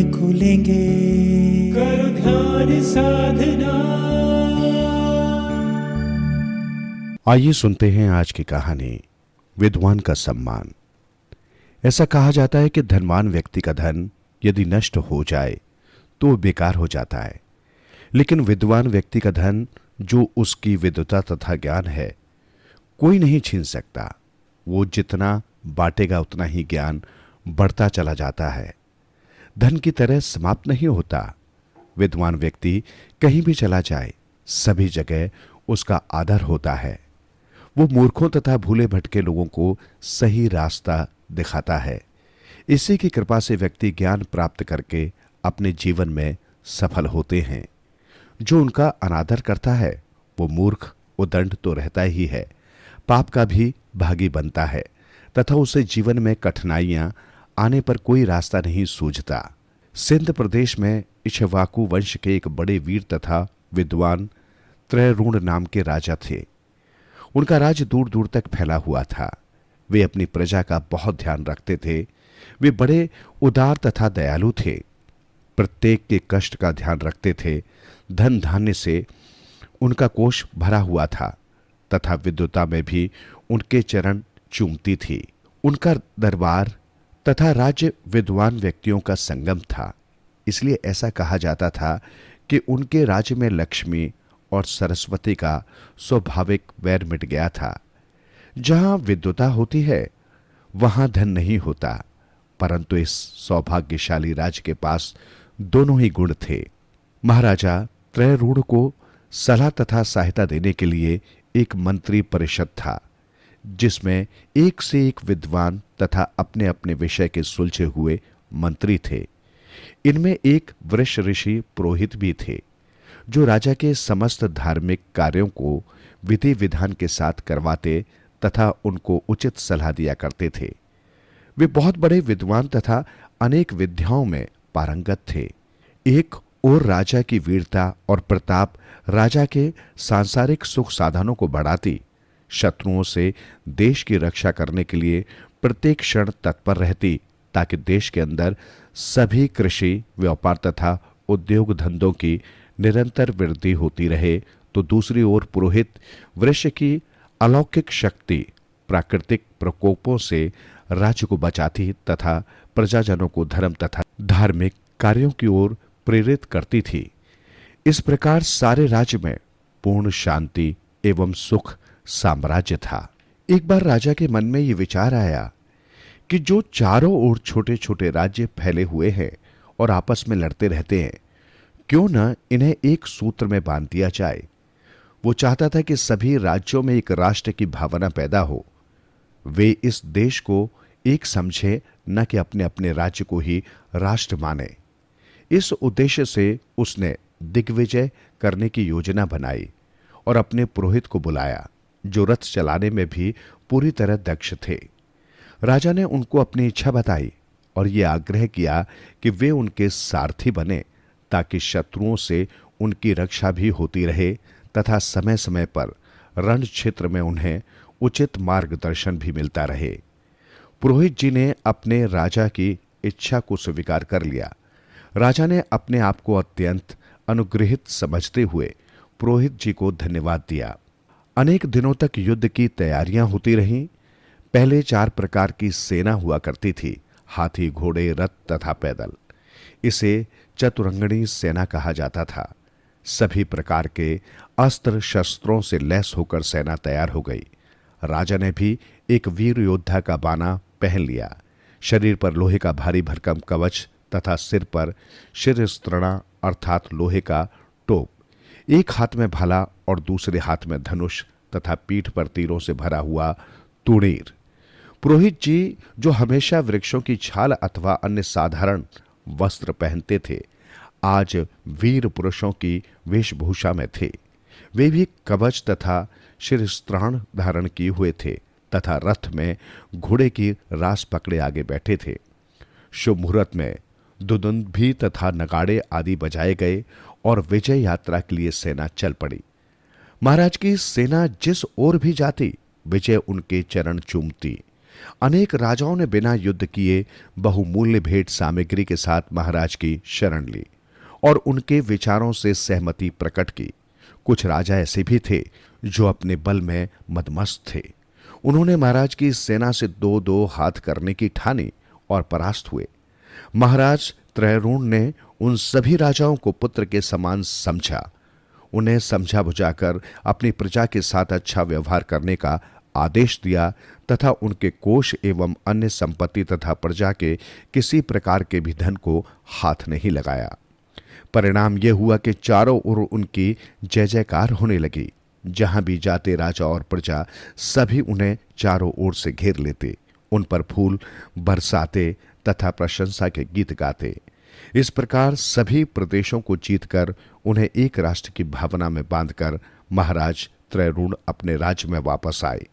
नेत्र खुलेंगे, करो ध्यान साधना। आइए सुनते हैं आज की कहानी, विद्वान का सम्मान। ऐसा कहा जाता है कि धनवान व्यक्ति का धन यदि नष्ट हो जाए तो वो बेकार हो जाता है, लेकिन विद्वान व्यक्ति का धन, जो उसकी विद्वता तथा ज्ञान है, कोई नहीं छीन सकता। वो जितना बांटेगा उतना ही ज्ञान बढ़ता चला जाता है, धन की तरह समाप्त नहीं होता। विद्वान व्यक्ति कहीं भी चला जाए, सभी जगह उसका आदर होता है। वो मूर्खों तथा भूले भटके लोगों को सही रास्ता दिखाता है। इसी की कृपा से व्यक्ति ज्ञान प्राप्त करके अपने जीवन में सफल होते हैं। जो उनका अनादर करता है वो मूर्ख, उदंड तो रहता ही है, पाप का भी भागी बनता है तथा उसे जीवन में कठिनाइयां आने पर कोई रास्ता नहीं सूझता। सिंध प्रदेश में इक्ष्वाकु वंश के एक बड़े वीर तथा विद्वान त्रैरूण नाम के राजा थे। उनका राज्य दूर दूर तक फैला हुआ था। वे अपनी प्रजा का बहुत ध्यान रखते थे। वे बड़े उदार तथा दयालु थे, प्रत्येक के कष्ट का ध्यान रखते थे। धन धान्य से उनका कोष भरा हुआ था तथा विद्वता में भी उनके चरण चूमती थी। उनका दरबार तथा राज्य विद्वान व्यक्तियों का संगम था। इसलिए ऐसा कहा जाता था कि उनके राज्य में लक्ष्मी और सरस्वती का स्वाभाविक वैर मिट गया था। जहां विद्वता होती है वहां धन नहीं होता, परंतु इस सौभाग्यशाली राज्य के पास दोनों ही गुण थे। महाराजा त्रैरूण को सलाह तथा सहायता देने के लिए एक मंत्री परिषद था, जिसमें एक से एक विद्वान तथा अपने अपने विषय के सुलझे हुए मंत्री थे। इनमें एक वृक्ष ऋषि पुरोहित भी थे, जो राजा के समस्त धार्मिक कार्यों को विधि विधान के साथ करवाते तथा उनको उचित सलाह दिया करते थे। वे बहुत बड़े विद्वान तथा अनेक विद्याओं में पारंगत थे। एक और राजा की वीरता और प्रताप राजा के सांसारिक सुख साधनों को बढ़ाती, शत्रुओं से देश की रक्षा करने के लिए प्रत्येक क्षण तत्पर रहती, ताकि देश के अंदर सभी कृषि, व्यापार तथा उद्योग धंधों की निरंतर वृद्धि होती रहे। तो दूसरी ओर पुरोहित वृक्ष की अलौकिक शक्ति प्राकृतिक प्रकोपों से राज्य को बचाती तथा प्रजाजनों को धर्म तथा धार्मिक कार्यों की ओर प्रेरित करती थी। इस प्रकार सारे राज्य में पूर्ण शांति एवं सुख साम्राज्य था। एक बार राजा के मन में यह विचार आया कि जो चारों ओर छोटे छोटे राज्य फैले हुए हैं और आपस में लड़ते रहते हैं, क्यों न इन्हें एक सूत्र में बांध दिया जाए। वो चाहता था कि सभी राज्यों में एक राष्ट्र की भावना पैदा हो। वे इस देश को एक समझे, न कि अपने अपने राज्य को ही राष्ट्र माने। इस उद्देश्य से उसने दिग्विजय करने की योजना बनाई और अपने पुरोहित को बुलाया, जो रथ चलाने में भी पूरी तरह दक्ष थे। राजा ने उनको अपनी इच्छा बताई और ये आग्रह किया कि वे उनके सारथी बने, ताकि शत्रुओं से उनकी रक्षा भी होती रहे तथा समय समय पर रण क्षेत्र में उन्हें उचित मार्गदर्शन भी मिलता रहे। पुरोहित जी ने अपने राजा की इच्छा को स्वीकार कर लिया। राजा ने अपने आप को अत्यंत अनुग्रहित समझते हुए पुरोहित जी को धन्यवाद दिया। अनेक दिनों तक युद्ध की तैयारियां होती रहीं। पहले 4 प्रकार की सेना हुआ करती थी: हाथी, घोड़े, रथ तथा पैदल। इसे चतुरंगणी सेना कहा जाता था। सभी प्रकार के अस्त्र शस्त्रों से लैस होकर सेना तैयार हो गई। राजा ने भी एक वीर योद्धा का बाना पहन लिया। शरीर पर लोहे का भारी भरकम कवच तथा सिर पर शिरस्त्रणा अर्थात लोहे का टोप, एक हाथ में भाला और दूसरे हाथ में धनुष तथा पीठ पर तीरों से भरा हुआ तुणीर। पुरोहित जी, जो हमेशा वृक्षों की छाल अथवा अन्य साधारण वस्त्र पहनते थे, आज वीर पुरुषों की वेशभूषा में थे। वे भी कवच तथा शिरस्त्राण धारण किए हुए थे तथा रथ में घोड़े की रास पकड़े आगे बैठे थे। शुभ मुहूर्त में दुदुंभी तथा नगाड़े आदि बजाए गए और विजय यात्रा के लिए सेना चल पड़ी। महाराज की सेना जिस ओर भी जाती, विजय उनके चरण चूमती। अनेक राजाओं ने बिना युद्ध किए बहुमूल्य भेंट सामग्री के साथ महाराज की शरण ली और उनके विचारों से सहमति प्रकट की। कुछ राजा ऐसे भी थे जो अपने बल में मदमस्त थे। उन्होंने महाराज की सेना से दो दो हाथ करने की ठानी और परास्त हुए। महाराज त्रैरूण ने उन सभी राजाओं को पुत्र के समान समझा। उन्हें समझा बुझाकर अपनी प्रजा के साथ अच्छा व्यवहार करने का आदेश दिया तथा उनके कोष एवं अन्य संपत्ति तथा प्रजा के किसी प्रकार के भी धन को हाथ नहीं लगाया। परिणाम यह हुआ कि चारों ओर उनकी जय जयकार होने लगी। जहां भी जाते राजा और प्रजा सभी उन्हें चारों ओर से घेर लेते, उन पर फूल बरसाते तथा प्रशंसा के गीत गाते। इस प्रकार सभी प्रदेशों को जीतकर उन्हें एक राष्ट्र की भावना में बांधकर महाराज त्रैरूण अपने राज्य में वापस आए।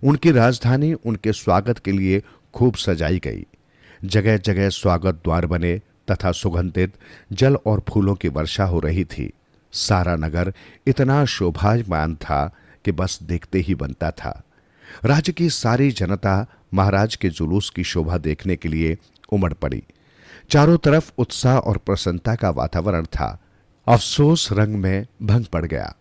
उनकी राजधानी उनके स्वागत के लिए खूब सजाई गई। जगह जगह स्वागत द्वार बने तथा सुगंधित जल और फूलों की वर्षा हो रही थी। सारा नगर इतना शोभायमान था कि बस देखते ही बनता था। राज्य की सारी जनता महाराज के जुलूस की शोभा देखने के लिए उमड़ पड़ी। चारों तरफ उत्साह और प्रसन्नता का वातावरण था। अफसोस रंग में भंग पड़ गया।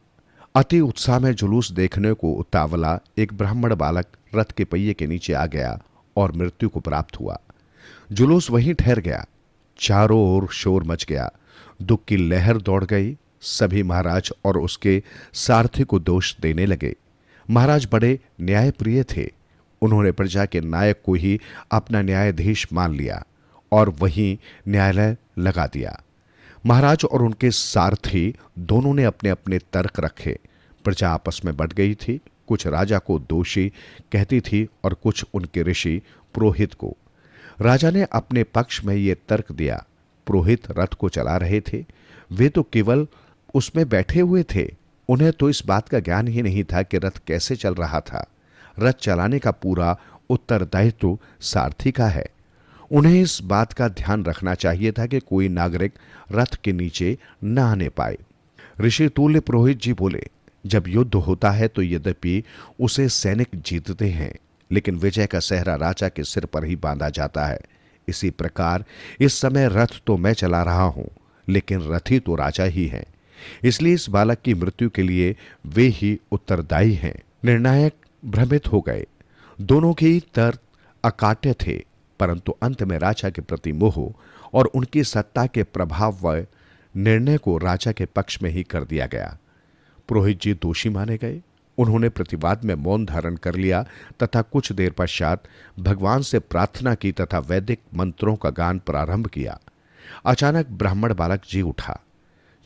अति उत्साह में जुलूस देखने को उतावला एक ब्राह्मण बालक रथ के पहिए के नीचे आ गया और मृत्यु को प्राप्त हुआ। जुलूस वहीं ठहर गया। चारों ओर शोर मच गया। दुख की लहर दौड़ गई। सभी महाराज और उसके सारथी को दोष देने लगे। महाराज बड़े न्यायप्रिय थे। उन्होंने प्रजा के नायक को ही अपना न्यायाधीश मान लिया और वहीं न्यायालय लगा दिया। महाराज और उनके सारथी दोनों ने अपने अपने तर्क रखे। प्रजा आपस में बंट गई थी। कुछ राजा को दोषी कहती थी और कुछ उनके ऋषि पुरोहित को। राजा ने अपने पक्ष में ये तर्क दिया। पुरोहित रथ को चला रहे थे। वे तो केवल उसमें बैठे हुए थे। उन्हें तो इस बात का ज्ञान ही नहीं था कि रथ कैसे चल रहा था। रथ चलाने का पूरा उत्तरदायित्व सारथी का है। उन्हें इस बात का ध्यान रखना चाहिए था कि कोई नागरिक रथ के नीचे न आने पाए। ऋषि तुल्य पुरोहित जी बोले, जब युद्ध होता है तो यद्यपि उसे सैनिक जीतते हैं, लेकिन विजय का सेहरा राजा के सिर पर ही बांधा जाता है। इसी प्रकार इस समय रथ तो मैं चला रहा हूं, लेकिन रथी तो राजा ही है। इसलिए इस बालक की मृत्यु के लिए वे ही उत्तरदायी हैं। निर्णायक भ्रमित हो गए। दोनों के ही तर्क अकाट्य थे, परंतु अंत में राजा के प्रति मोह और उनकी सत्ता के प्रभाव व निर्णय को राजा के पक्ष में ही कर दिया गया। पुरोहित जी दोषी माने गए। उन्होंने प्रतिवाद में मौन धारण कर लिया तथा कुछ देर पश्चात भगवान से प्रार्थना की तथा वैदिक मंत्रों का गान प्रारंभ किया। अचानक ब्राह्मण बालक जी उठा।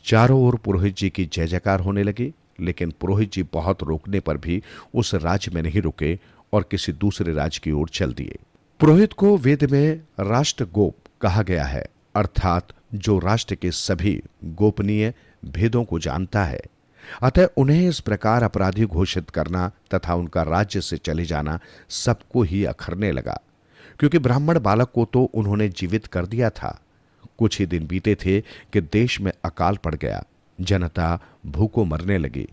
चारों ओर पुरोहित जी की जय जयकार होने लगी, लेकिन पुरोहित जी बहुत रोकने पर भी उस राज्य में नहीं रुके और किसी दूसरे राज्य की ओर चल दिए। पुरोहित को वेद में राष्ट्रगोप कहा गया है, अर्थात जो राष्ट्र के सभी गोपनीय भेदों को जानता है। अतः उन्हें इस प्रकार अपराधी घोषित करना तथा उनका राज्य से चले जाना सबको ही अखरने लगा, क्योंकि ब्राह्मण बालक को तो उन्होंने जीवित कर दिया था। कुछ ही दिन बीते थे कि देश में अकाल पड़ गया। जनता भूखों मरने लगी।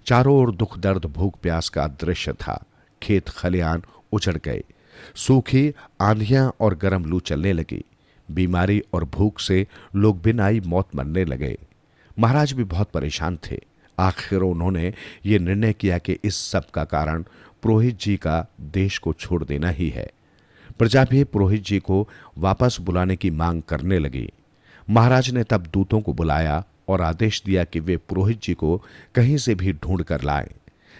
चारों ओर दुख दर्द भूख प्यास का दृश्य था। खेत खलियान उजड़ गए। सूखी आंधियां और गर्म लू चलने लगी। बीमारी और भूख से लोग बिन आई मौत मरने लगे। महाराज भी बहुत परेशान थे। आखिर उन्होंने ये निर्णय किया कि इस सब का कारण पुरोहित जी का देश को छोड़ देना ही है। प्रजा भी पुरोहित जी को वापस बुलाने की मांग करने लगी। महाराज ने तब दूतों को बुलाया और आदेश दिया कि वे पुरोहित जी को कहीं से भी ढूंढ कर लाएं।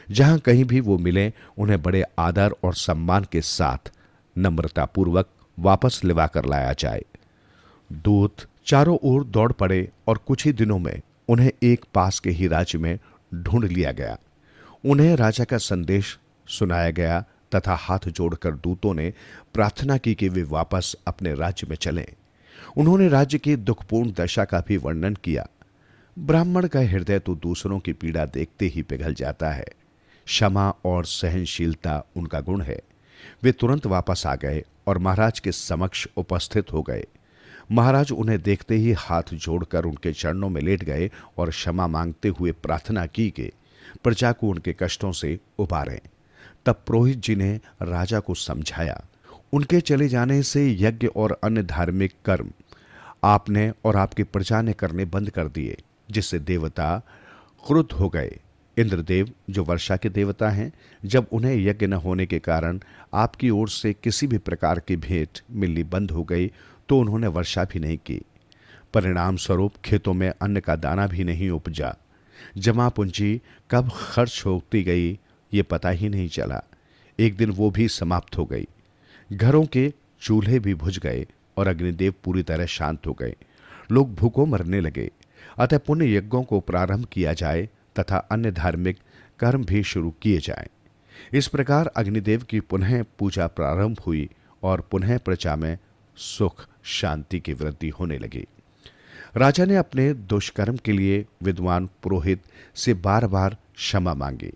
जहां कहीं भी वो मिले, उन्हें बड़े आदर और सम्मान के साथ नम्रतापूर्वक वापस लिवा कर लाया जाए। दूत चारों ओर दौड़ पड़े और कुछ ही दिनों में उन्हें एक पास के ही राज्य में ढूंढ लिया गया। उन्हें राजा का संदेश सुनाया गया तथा हाथ जोड़कर दूतों ने प्रार्थना की कि वे वापस अपने राज्य में चलें। उन्होंने राज्य की दुखपूर्ण दशा का भी वर्णन किया। ब्राह्मण का हृदय तो दूसरों की पीड़ा देखते ही पिघल जाता है। क्षमा और सहनशीलता उनका गुण है। वे तुरंत वापस आ गए और महाराज के समक्ष उपस्थित हो गए। महाराज उन्हें देखते ही हाथ जोड़कर उनके चरणों में लेट गए और क्षमा मांगते हुए प्रार्थना की कि प्रजा को उनके कष्टों से उबारें। तब पुरोहित जी ने राजा को समझाया। उनके चले जाने से यज्ञ और अन्य धार्मिक कर्म आपने और आपकी प्रजा ने करने बंद कर दिए, जिससे देवता क्रुद्ध हो गए। इंद्रदेव जो वर्षा के देवता हैं, जब उन्हें यज्ञ न होने के कारण आपकी ओर से किसी भी प्रकार की भेंट मिलनी बंद हो गई, तो उन्होंने वर्षा भी नहीं की। परिणाम स्वरूप खेतों में अन्न का दाना भी नहीं उपजा। जमा पूंजी कब खर्च होती गई ये पता ही नहीं चला। एक दिन वो भी समाप्त हो गई। घरों के चूल्हे भी बुझ गए और अग्निदेव पूरी तरह शांत हो गए। लोग भूखों मरने लगे। अतः पुण्य यज्ञों को प्रारंभ किया जाए तथा अन्य धार्मिक कर्म भी शुरू किए जाएं। इस प्रकार अग्निदेव की पुनः पूजा प्रारंभ हुई और पुनः प्रजा में सुख शांति की वृद्धि होने लगी। राजा ने अपने दुष्कर्म के लिए विद्वान पुरोहित से बार बार क्षमा मांगी।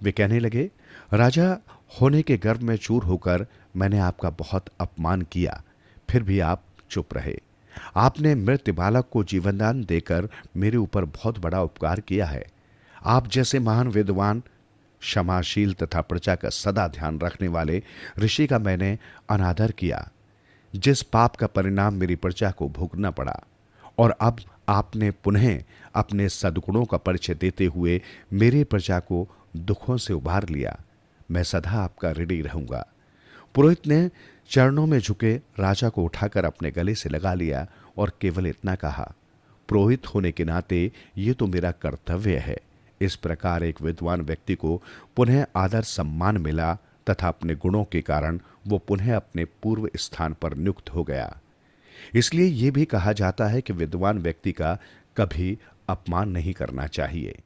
वे कहने लगे, राजा होने के गर्व में चूर होकर मैंने आपका बहुत अपमान किया, फिर भी आप चुप रहे। आपने मृत बालक को जीवनदान देकर मेरे ऊपर बहुत बड़ा उपकार किया है। आप जैसे महान विद्वान, क्षमाशील तथा प्रजा का सदा ध्यान रखने वाले ऋषि का मैंने अनादर किया, जिस पाप का परिणाम मेरी प्रजा को भोगना पड़ा। और अब आपने पुनः अपने सद्गुणों का परिचय देते हुए मेरी प्रजा को दुखों से उबार लिया। मैं सदा आपका ऋणी रहूंगा। पुरोहित ने चरणों में झुके राजा को उठाकर अपने गले से लगा लिया और केवल इतना कहा, पुरोहित होने के नाते ये तो मेरा कर्तव्य है। इस प्रकार एक विद्वान व्यक्ति को पुनः आदर सम्मान मिला तथा अपने गुणों के कारण वो पुनः अपने पूर्व स्थान पर नियुक्त हो गया। इसलिए ये भी कहा जाता है कि विद्वान व्यक्ति का कभी अपमान नहीं करना चाहिए।